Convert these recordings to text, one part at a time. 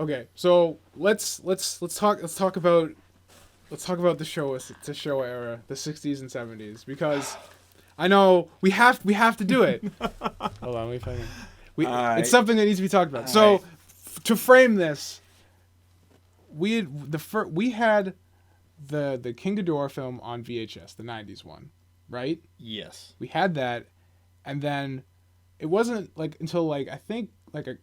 Okay, so let's talk about the Showa era, the 60s and 70s, because I know we have to do it. Hold on, wait a second. It's Alright. something that needs to be talked about. So Alright. to frame this, we had the King Ghidorah film on VHS, the 90s one, right? Yes. We had that, and then it wasn't like until like I think like a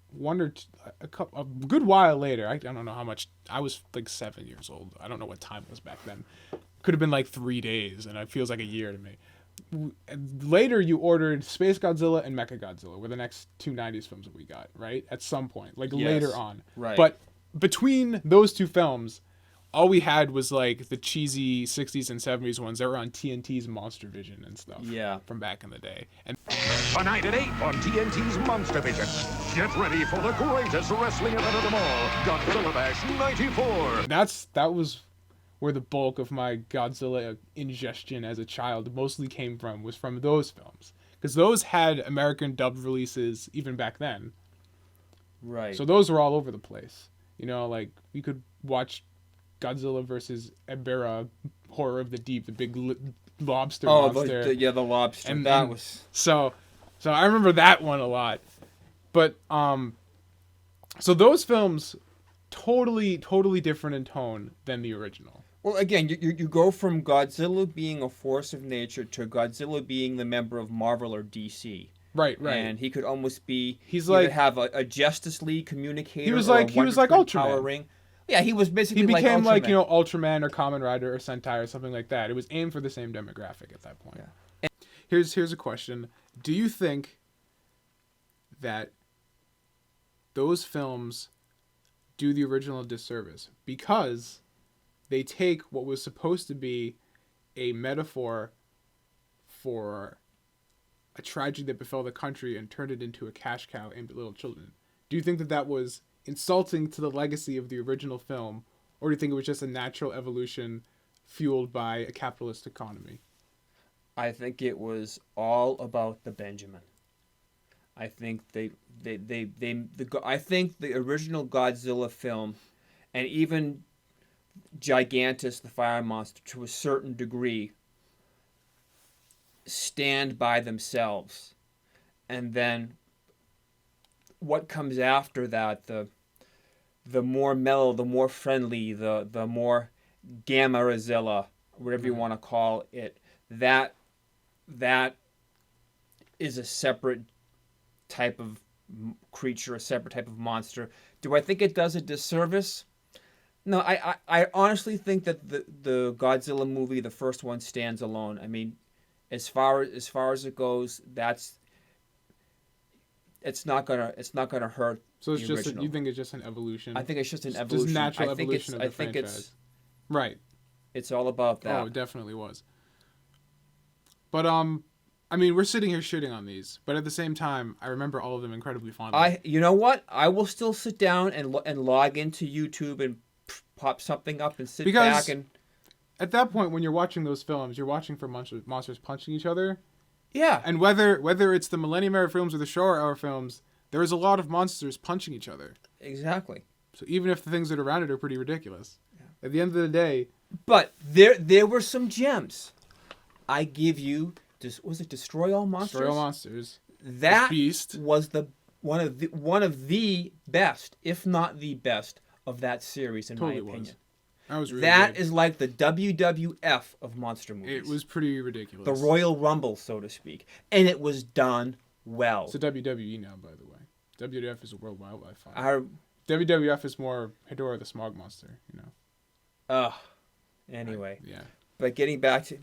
good while later. I don't know how much. I was like 7 years old. I don't know what time it was back then. Could have been like 3 days, and it feels like a year to me. Later, you ordered Space Godzilla and Mecha Godzilla were the next two 90s films that we got, right? At some point, like Yes. later on. Right. But between those two films, all we had was like the cheesy 60s and 70s ones that were on TNT's Monster Vision and stuff. Yeah. From back in the day. And Tonight at 8 on TNT's Monster Vision. Get ready for the greatest wrestling event of them all, Godzilla Bash 94. that was where the bulk of my Godzilla ingestion as a child mostly came from, was from those films. Because those had American dubbed releases even back then. Right. So those were all over the place. You know, like we could watch Godzilla versus Ebirah, Horror of the Deep, the big lobster monster. The lobster. And that then- was So I remember that one a lot. But so those films totally different in tone than the original. well. Again, you go from Godzilla being a force of nature to Godzilla being the member of Marvel or DC. Right. And he could almost be. He's he would like- have a Justice League communicator. He was or a like Wonder Ultraman. Power ring. Yeah, he was basically He became like like, Ultraman. Ultraman or Kamen Rider or Sentai or something like that. It was aimed for the same demographic at that point. Yeah. Here's a question. Do you think that those films do the original a disservice because they take what was supposed to be a metaphor for a tragedy that befell the country and turned it into a cash cow aimed at little children? Do you think that was insulting to the legacy of the original film, or do you think it was just a natural evolution fueled by a capitalist economy? I think it was all about the Benjamin. I think I think the original Godzilla film, and even Gigantus the Fire Monster to a certain degree, stand by themselves, and then what comes after that, the more mellow, the more friendly, the more Gamma-Razilla, whatever you want to call it, that is a separate type of creature, a separate type of monster. Do I think it does a disservice? No, I honestly think that the Godzilla movie, the first one, stands alone. I mean, as far as it goes, it's not gonna hurt. So it's the just original. you think it's just an evolution? I think it's just an Just evolution. natural I think evolution of the I think franchise. Right. it's all about that. Oh, it definitely was. But I mean, we're sitting here shitting on these, but at the same time, I remember all of them incredibly fondly. You know what? I will still sit down and log into YouTube and pop something up and sit back and. At that point, when you're watching those films, you're watching for monsters punching each other. Yeah. And whether it's the Millennium Era films or the Showa Era films, there is a lot of monsters punching each other. Exactly. So even if the things that are around it are pretty ridiculous, at the end of the day, But there were some gems. I give you. Was it Destroy All Monsters? Destroy All Monsters. That Beast was one of the best, if not the best, of that series in Totally my opinion. was. That was really That good. is like the WWF of monster movies. It was pretty ridiculous. the Royal Rumble, so to speak, and it was done well. It's a WWE now, by the way. WWF is a World Wildlife Fund. I, WWF is more Hedorah the Smog Monster, you know. anyway, Yeah. but getting back to, I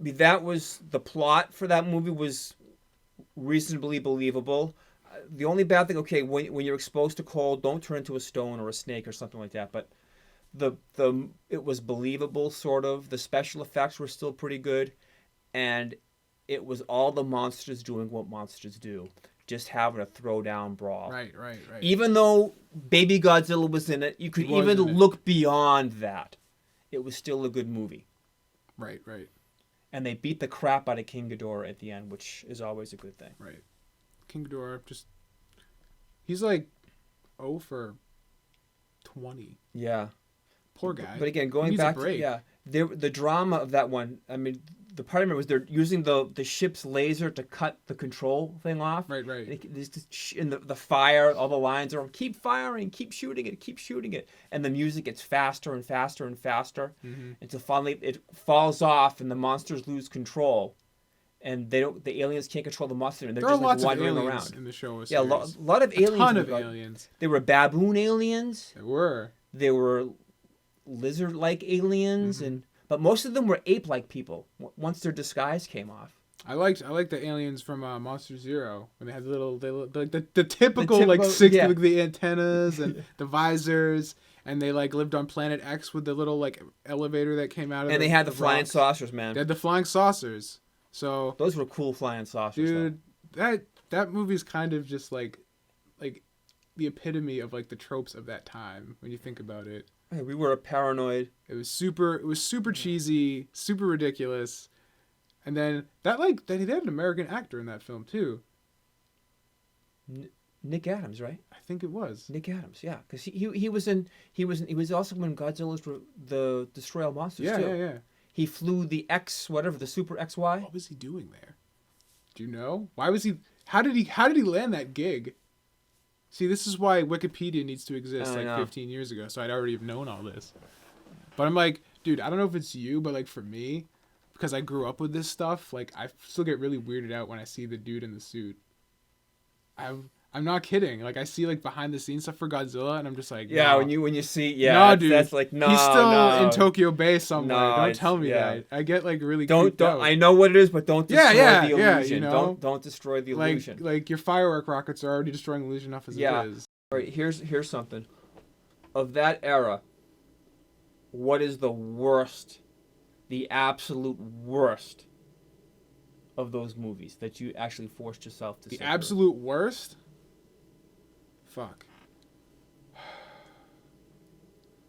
mean, that was the plot for that movie was reasonably believable. The only bad thing, okay, when you're exposed to cold, don't turn into a stone or a snake or something like that. But it was believable, sort of. The special effects were still pretty good, and it was all the monsters doing what monsters do, just having a throwdown brawl. Right. Even though Baby Godzilla was in it, you could He was even in it. look beyond that. It was still a good movie. Right. And they beat the crap out of King Ghidorah at the end, which is always a good thing. King Ghidorah, he's like 0 for 20. Yeah. Poor guy. But again, He going needs a back to break. the drama of that one. I mean, the part I remember was they're using the ship's laser to cut the control thing off. Right, right. And the fire, all the lines are keep firing, keep shooting it, and the music gets faster and faster and faster, until finally it falls off and the monsters lose control, and the aliens can't control the monster, and they're There are just like lots of wandering aliens around. in the Showa series. Yeah, a lot of aliens. Ton of aliens. They were baboon aliens. There were. They were lizard-like aliens, but most of them were ape-like people. Once their disguise came off. I liked the aliens from Monster Zero when they had the typical like six yeah. like the antennas and the visors, and they like lived on Planet X with the little like elevator that came out of. And they had the rocks. flying saucers, man. They had the flying saucers. So Those were cool flying saucers, dude, that movie's kind of just like the epitome of like the tropes of that time when you think about it. Hey, we were paranoid. It was super cheesy, super ridiculous. And then they had an American actor in that film too. Nick Adams, right? I think it was. Nick Adams, yeah, because he was also in Godzilla's the Destroy All Monsters too. Yeah. He flew the the Super XY. What was he doing there? Do you know? Why was he? How did he land that gig? See, this is why Wikipedia needs to exist 15 years ago, so I'd already have known all this. But I'm like, dude, I don't know if it's you, but like for me, because I grew up with this stuff, like I still get really weirded out when I see the dude in the suit. I'm not kidding. Like I see like behind the scenes stuff for Godzilla, and I'm just like, yeah. no. When you see, Dude, that's like no. He's still no. in Tokyo Bay somewhere. No, don't tell me yeah. that. I get like really Don't. creeped out. I know what it is, but don't destroy the illusion. Yeah, you know? Don't destroy the illusion. Like your firework rockets are already destroying illusion enough as it is. All right, here's something. Of that era, what is the worst, the absolute worst of those movies that you actually forced yourself to sit The through? absolute worst? Fuck.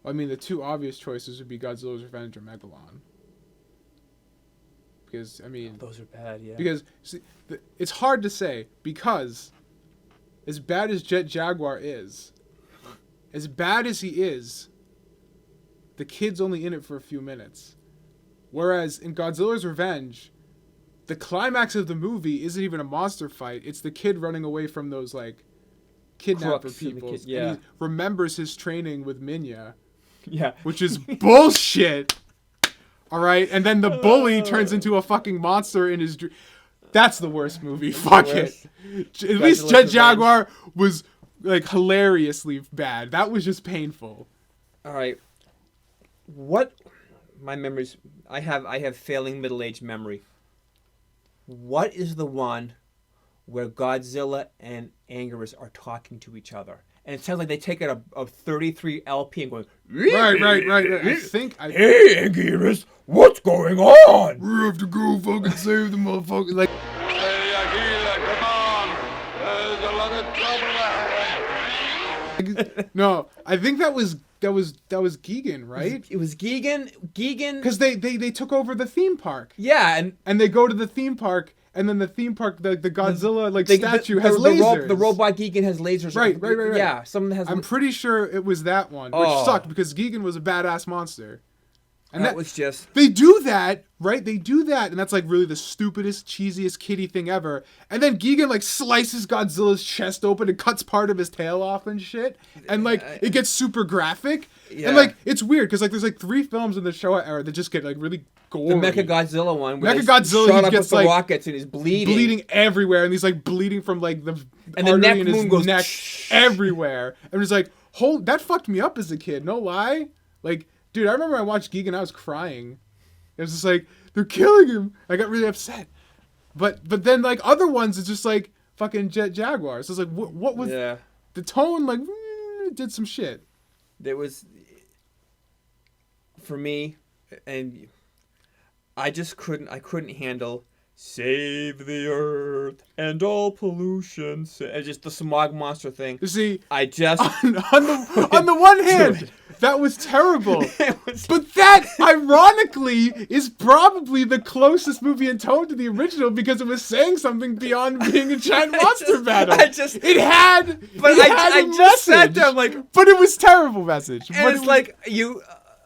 I mean, the two obvious choices would be Godzilla's Revenge or Megalon. Because, I mean... Those are bad, yeah. Because, see, it's hard to say, because as bad as Jet Jaguar is, as bad as he is, the kid's only in it for a few minutes. Whereas in Godzilla's Revenge, the climax of the movie isn't even a monster fight. It's the kid running away from those, like, kidnapper Crooks and the people. kid- yeah. And he remembers his training with Minya, Yeah. which is bullshit. All right? And then the bully turns into a fucking monster in his dream. That's the worst movie. Fuck it. At least Jet Jaguar was, like, hilariously bad. That was just painful. All right. What? My memories. I have failing middle-aged memory. What is the one where Godzilla and Anguirus are talking to each other? And it sounds like they take out a 33 LP and going. Right. I think. Hey, Anguirus, what's going on? We have to go fucking save the motherfucker. Like. Hey, Aquila, come on. There's a lot of trouble ahead. No, I think that was Gigan, right? It was Gigan. Because they took over the theme park. Yeah, And they go to the theme park, and then the theme park, the Godzilla statue has lasers. The robot Gigan has lasers. Right. Yeah, some has. I'm pretty sure it was that one, which sucked because Gigan was a badass monster. And that was just. They do that, right? They do that, and that's like really the stupidest, cheesiest kiddie thing ever. And then Gigan like slices Godzilla's chest open and cuts part of his tail off and shit. And like it gets super graphic. Yeah. And like it's weird because like there's like 3 films in the Showa era that just get like really gory. The Mechagodzilla one. Where Mechagodzilla, shot he up gets with the like rockets and he's bleeding. bleeding everywhere, and he's like bleeding from like the And the artery neck in his wound goes neck everywhere. And it's like, that fucked me up as a kid. No lie. Like, dude, I remember I watched Gigan, I was crying. It was just like, they're killing him. I got really upset. But then like other ones, it's just like fucking Jet Jaguar. So it's like, what was the tone? Like, did some shit. There was, for me, and I just couldn't handle save the earth and all pollution. And just the smog monster thing. You see, I just on the one hand, That was terrible. It was- But that, ironically, is probably the closest movie in tone to the original because it was saying something beyond being a giant monster battle. It had, But it had I a just sat message, there, I'm like, but it was terrible message. and But it's it was- like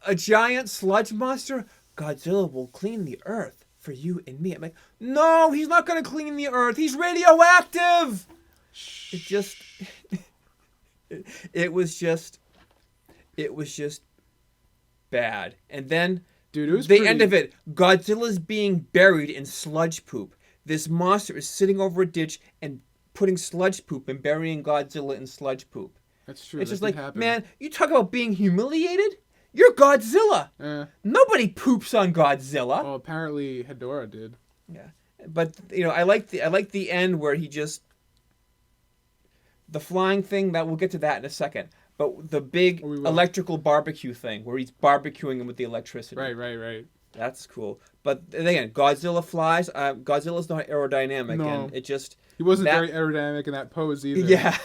a giant sludge monster. Godzilla will clean the earth for you and me. I'm like, no, he's not gonna clean the earth. He's radioactive. It just, it was just bad. And then dude, it was the pretty, end of it, Godzilla's being buried in sludge poop. This monster is sitting over a ditch and putting sludge poop and burying Godzilla in sludge poop. That's true. It's that just did like, happen. man, you talk about being humiliated? You're Godzilla. Nobody poops on Godzilla. Well, apparently Hedorah did. Yeah. But I like the end where he just the flying thing, that we'll get to that in a second. But the big We will. electrical barbecue thing where he's barbecuing him with the electricity. Right. That's cool. But again, Godzilla flies. Godzilla's not aerodynamic, No. and it just He wasn't that- very aerodynamic in that pose either. yeah,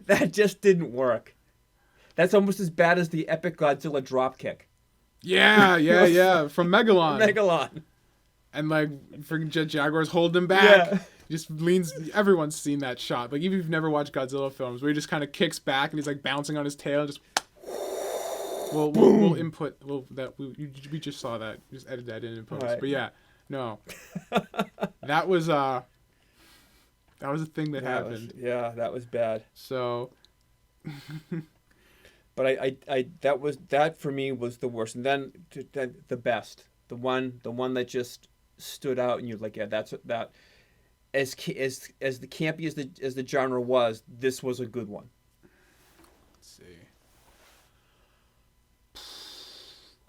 that just didn't work. That's almost as bad as the epic Godzilla dropkick. Yeah. From Megalon. Megalon. And like freaking Jet Jaguar's holding him back. Yeah. He just leans. Everyone's seen that shot. Like even if you've never watched Godzilla films, where he just kind of kicks back and he's like bouncing on his tail and just. We'll input. We just saw that. Just edit that in post. Right. But yeah, no. that was a thing that happened. That was bad. So. But I that for me was the worst, and then the best, the one that just stood out, and you're like, yeah, that's that. As the campy as the genre was, this was a good one. Let's see.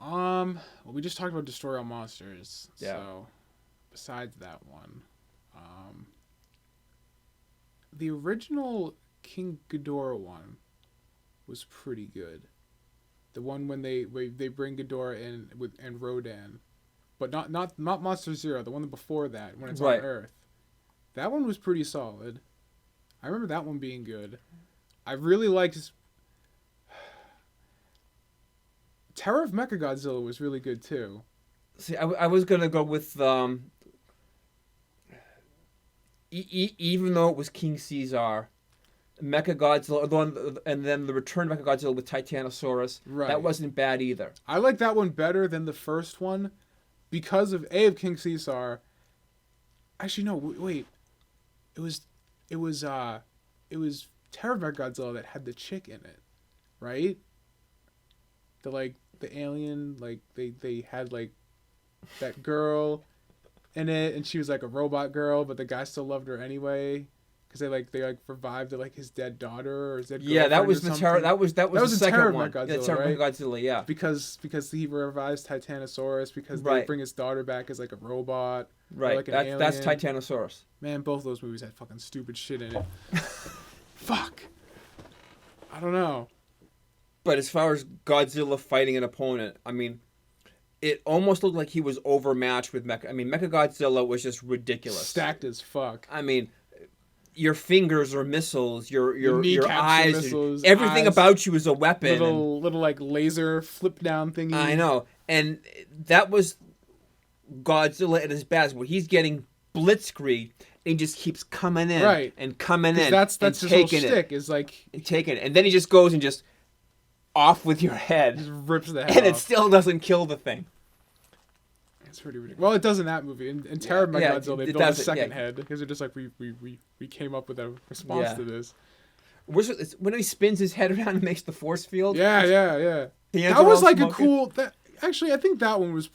Well, we just talked about Destroy All Monsters. Yeah. So, besides that one, the original King Ghidorah one was pretty good. The one when they bring Ghidorah in and Rodan, but not Monster Zero. The one before that, when it's Right. on Earth. That one was pretty solid. I remember that one being good. I really liked. Terror of Mechagodzilla was really good too. See, I was gonna go with even though it was King Caesar, Mechagodzilla, the one, and then the Return of Mechagodzilla with Titanosaurus. Right. That wasn't bad either. I like that one better than the first one because of King Caesar. Actually, no, wait. It was Terror of Mechagodzilla that had the chick in it, right? The alien, like they had like that girl in it, and she was like a robot girl, but the guy still loved her anyway because they revived his dead daughter or his dead Yeah, that girlfriend was or the something. terror. That was the in second Terror of one. Mechagodzilla, Yeah, Terror of right? Mechagodzilla, yeah. Because he revives Titanosaurus because they Right. bring his daughter back as like a robot. Or Right. like an That's alien. Titanosaurus. Man, both those movies had fucking stupid shit in it. Fuck. I don't know. But as far as Godzilla fighting an opponent, I mean, it almost looked like he was overmatched with Mecha. I mean, Mechagodzilla was just ridiculous. Stacked as fuck. I mean, your fingers are missiles. Your kneecaps are eyes. missiles, Everything eyes, about you is a weapon. Little like laser flip down thingy. I know, and that was Godzilla at his best, where he's getting blitzkrieg and he just keeps coming in, Right. and coming in. That's and his whole taking shtick is like and taking it, and then he just goes and just off with your head, just rips the head and it off. still doesn't kill the thing. It's pretty ridiculous. Well, it does in that movie. In Terror of Yeah, Mechagodzilla, they it built a does it, second yeah. head because they're just like we came up with a response Yeah. to this. When he spins his head around and makes the force field. Yeah. The ends That are was all like a smoking. cool. Actually, I think that one was.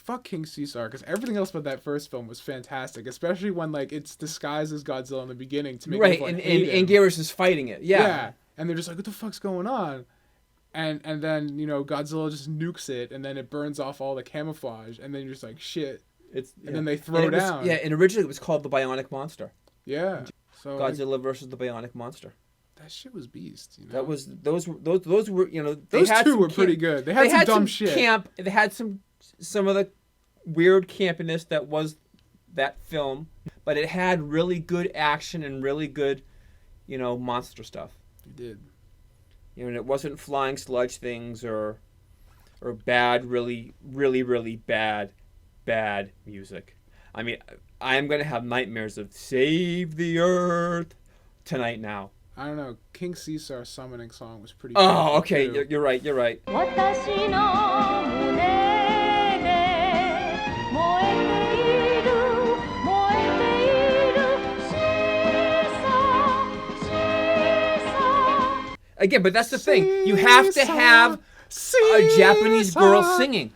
Fuck King Caesar, because everything else about that first film was fantastic, especially when like it's disguised as Godzilla in the beginning to make Right, people and hate him. Anguirus is fighting it. Yeah. And they're just like, what the fuck's going on? And then Godzilla just nukes it, and then it burns off all the camouflage, and then you're just like shit. It's And then they And throw it was- down. Yeah, and originally it was called the Bionic Monster. Yeah. So like, Godzilla versus the Bionic Monster. that shit was beast. That was those were they those had two some were pretty good. They had some dumb shit. Camp. They had some of the weird campiness that was that film, but it had really good action and really good, monster stuff. It did. and it wasn't flying sludge things or bad, really, really, really bad music. I mean, I am gonna have nightmares of "Save the Earth" tonight now. I don't know. King Caesar's summoning song was pretty. Oh, okay, too. you're right. You're right. 私の胸で燃えている燃えているシーサーシーサー Again, but that's the thing. You have to have a Japanese girl singing.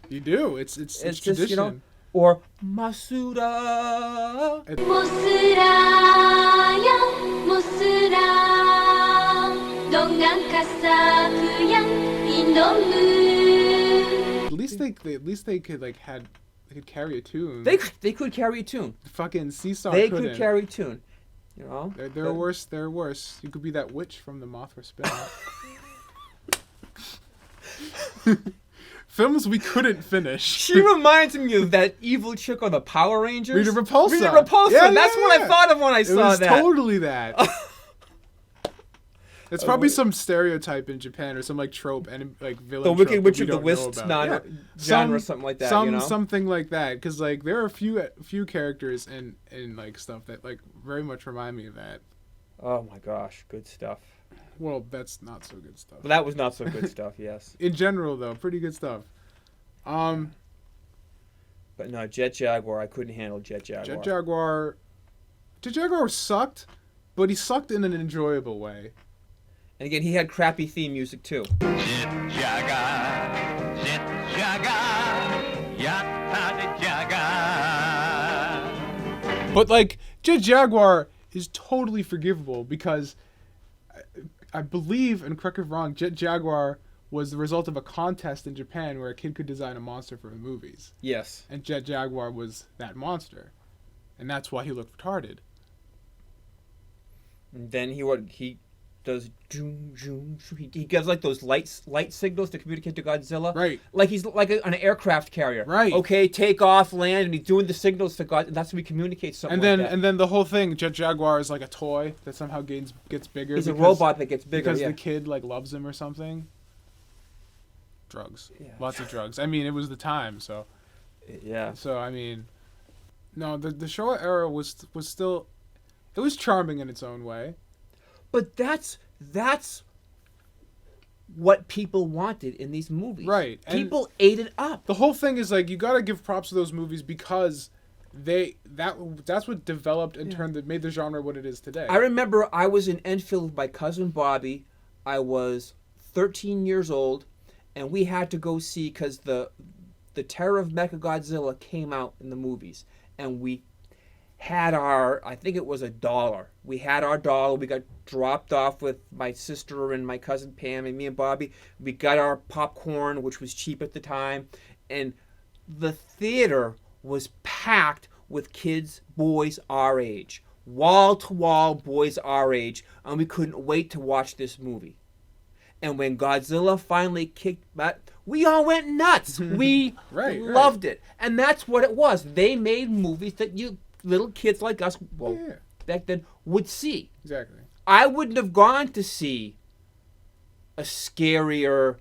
You do. It's Just, tradition. or Masuda. モスラやモスラどんがんかさくやいのむ At least they could like they could carry a tune. They could carry a tune. Fucking Seesaw They couldn't. could carry a tune. You know. They're worse. They're worse. You could be that witch from the Mothra spin-off. Films we couldn't finish. She reminds me of that evil chick on the Power Rangers. Rita Repulsa. Rita Repulsa. Yeah, That's what yeah. I thought of when I It saw was that. totally that. It's probably some stereotype in Japan or some like trope and like villain. The trope Wicked that Witch we of the don't know Wisps about. genre, something like that. Some you know? something like that, because like there are a few characters in like stuff that like very much remind me of that. Oh my gosh, good stuff. Well, that's not so good stuff. Well, that was not so good stuff. Yes. In general, though, pretty good stuff. But no, Jet Jaguar. I couldn't handle Jet Jaguar. Jet Jaguar sucked, but he sucked in an enjoyable way. And again, he had crappy theme music too. But like Jet Jaguar is totally forgivable because I believe, and correct me if I'm wrong, Jet Jaguar was the result of a contest in Japan where a kid could design a monster for the movies. Yes. And Jet Jaguar was that monster. And that's why he looked retarded. And then he does zoom zoom. He gives like those light signals to communicate to Godzilla. Right. Like he's like an aircraft carrier. Right. Okay, take off, land, and he's doing the signals to God. And that's when he communicates something. And then the whole thing, Jet Jaguar is like a toy that somehow gets bigger. He's a because- robot that gets bigger. because Yeah. the kid like loves him or something. Drugs. Yeah. Lots of drugs. I mean, it was the time, so. Yeah. So I mean, no, the Showa era was still, it was charming in its own way. But that's what people wanted in these movies. Right, and- People ate it up. The whole thing is like you gotta give props to those movies because that's what developed and made the genre what it is today. I remember I was in Enfield with my cousin Bobby. I was 13 years old, and we had to go see because the Terror of Mechagodzilla came out in the movies, and we had I think it was $1. We had our dollar. We got dropped off with my sister and my cousin Pam and me and Bobby. We got our popcorn, which was cheap at the time, and the theater was packed with kids, boys our age, wall to wall boys our age, and we couldn't wait to watch this movie. And when Godzilla finally kicked butt, we all went nuts. We Right. loved it. And that's what it was. They made movies that you little kids like us, well, Yeah. back then, would see. Exactly. I wouldn't have gone to see a scarier,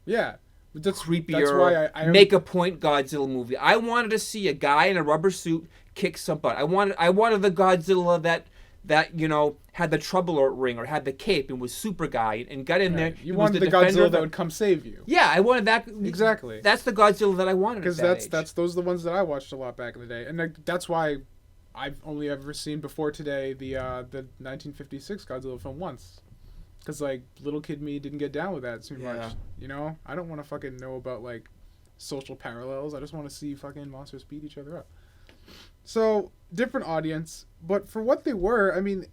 Yeah. But creepier, That's why I make a point Godzilla movie. I wanted to see a guy in a rubber suit kick some butt. I wanted the Godzilla that had the trouble ring or had the cape and was super guy and got in there. Right. You and was wanted the defender Godzilla of that would come save you. Yeah, I wanted that. Exactly. That's the Godzilla that I wanted. Because those are the ones that I watched a lot back in the day, and that's why I've only ever seen before today the 1956 Godzilla film once. Because like little kid me didn't get down with that too much. You know, I don't want to fucking know about like social parallels. I just want to see fucking monsters beat each other up. So different audience, but for what they were, I mean,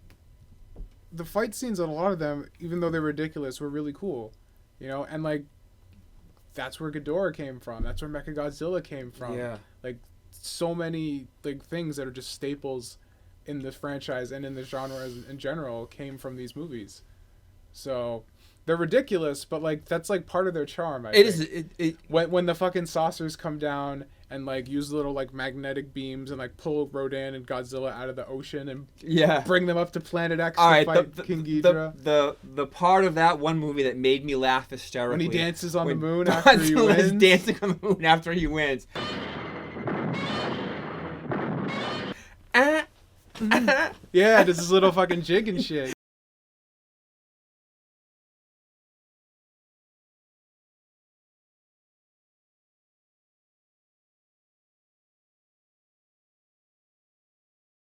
the fight scenes on a lot of them, even though they're ridiculous, were really cool. You know, and like that's where Ghidorah came from. That's where Mechagodzilla came from. Yeah. Like so many like things that are just staples in the franchise and in the genre in general came from these movies. So they're ridiculous, but like that's like part of their charm. I think. It is. When the fucking saucers come down and like use little like magnetic beams and like pull Rodan and Godzilla out of the ocean and Yeah. bring them up to Planet X All to right, fight the, King the, Ghidorah. the part of that one movie that made me laugh hysterically. When he dances on the when moon after he Godzilla is wins. dancing on the moon after he wins. Yeah, this is little fucking jig and shit.